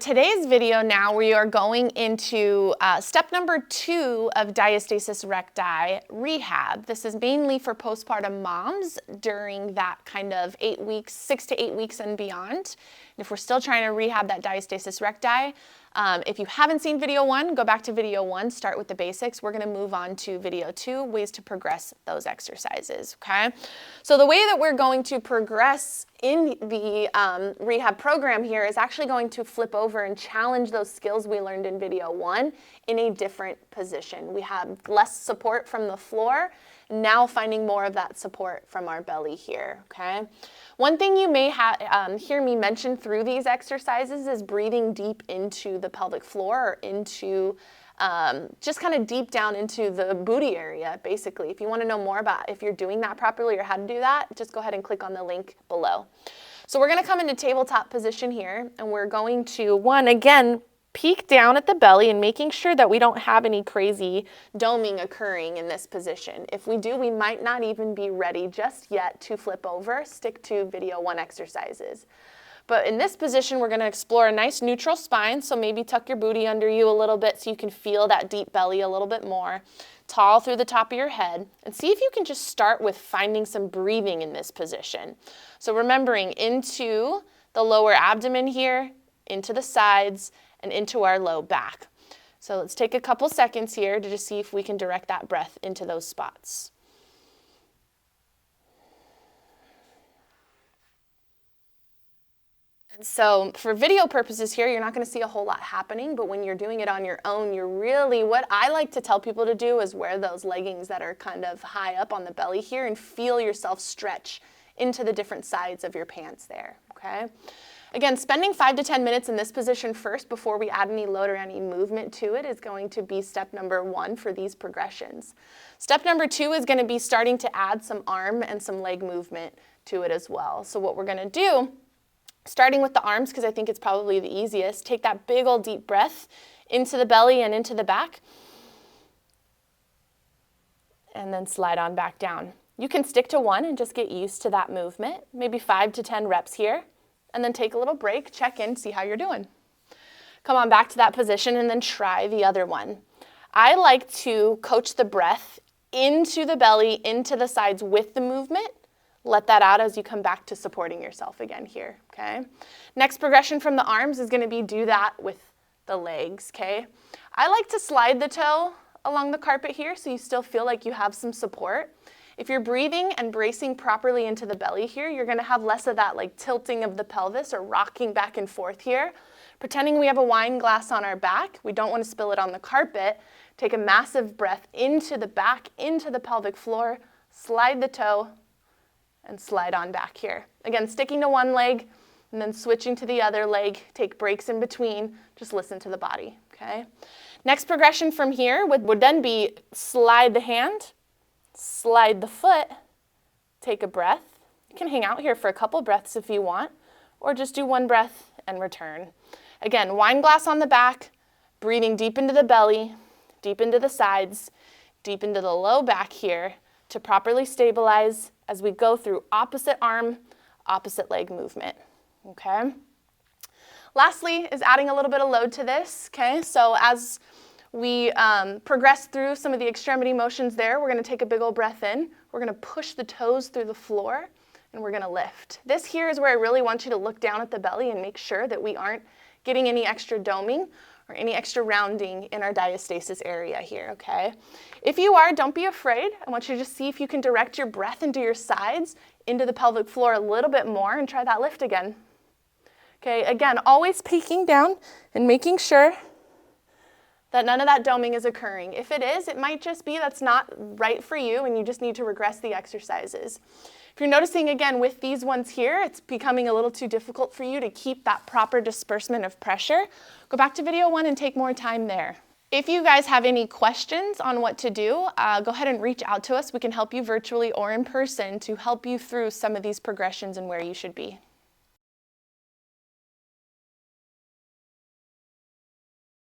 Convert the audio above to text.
today's video now, we are going into step number 2 of diastasis recti rehab. This is mainly for postpartum moms during that kind of 8 weeks, 6 to 8 weeks and beyond. And if we're still trying to rehab that diastasis recti, if you haven't seen video 1, go back to video 1, start with the basics. We're gonna move on to video 2, ways to progress those exercises, okay? So the way that we're going to progress in the rehab program here is actually going to flip over and challenge those skills we learned in video 1 in a different position. We have less support from the floor, now finding more of that support from our belly here, okay? One thing you may hear me mention through these exercises is breathing deep into the pelvic floor or into just kind of deep down into the booty area, basically. If you want to know more about if you're doing that properly or how to do that, just go ahead and click on the link below. So we're going to come into tabletop position here, and we're going to, again, peek down at the belly and making sure that we don't have any crazy doming occurring in this position. If we do, we might not even be ready just yet to flip over. Stick to video 1 exercises. But in this position, we're going to explore a nice neutral spine, so maybe tuck your booty under you a little bit so you can feel that deep belly a little bit more. Tall through the top of your head, and see if you can just start with finding some breathing in this position. So remembering into the lower abdomen here, into the sides, and into our low back. So let's take a couple seconds here to just see if we can direct that breath into those spots. And so for video purposes here, you're not going to see a whole lot happening, but when you're doing it on your own, you're really, what I like to tell people to do is wear those leggings that are kind of high up on the belly here and feel yourself stretch into the different sides of your pants there, okay? Again, spending 5 to 10 minutes in this position first before we add any load or any movement to it is going to be step number 1 for these progressions. Step number 2 is going to be starting to add some arm and some leg movement to it as well. So what we're going to do, starting with the arms, because I think it's probably the easiest, take that big old deep breath into the belly and into the back, and then slide on back down. You can stick to 1 and just get used to that movement, maybe 5 to 10 reps here. And then take a little break, check in, see how you're doing. Come on back to that position and then try the other one. I like to coach the breath into the belly, into the sides with the movement. Let that out as you come back to supporting yourself again here, okay? Next progression from the arms is gonna be do that with the legs, okay? I like to slide the toe along the carpet here so you still feel like you have some support. If you're breathing and bracing properly into the belly here, you're going to have less of that like tilting of the pelvis or rocking back and forth here. Pretending we have a wine glass on our back, we don't want to spill it on the carpet. Take a massive breath into the back, into the pelvic floor, slide the toe, and slide on back here. Again, sticking to one leg and then switching to the other leg. Take breaks in between, just listen to the body, okay? Next progression from here would then be slide the hand, slide the foot, take a breath. You can hang out here for a couple breaths if you want, or just do 1 breath and return. Again, wine glass on the back, breathing deep into the belly, deep into the sides, deep into the low back here to properly stabilize as we go through opposite arm, opposite leg movement, okay? Lastly is adding a little bit of load to this, okay? So as we progress through some of the extremity motions there, we're going to take a big old breath in. We're going to push the toes through the floor, and we're going to lift. This here is where I really want you to look down at the belly and make sure that we aren't getting any extra doming or any extra rounding in our diastasis area here, okay? If you are, don't be afraid. I want you to just see if you can direct your breath into your sides, into the pelvic floor a little bit more, and try that lift again. Okay, again, always peeking down and making sure that none of that doming is occurring. If it is, it might just be that's not right for you and you just need to regress the exercises. If you're noticing, again, with these ones here, it's becoming a little too difficult for you to keep that proper disbursement of pressure, go back to video 1 and take more time there. If you guys have any questions on what to do, go ahead and reach out to us. We can help you virtually or in person to help you through some of these progressions and where you should be.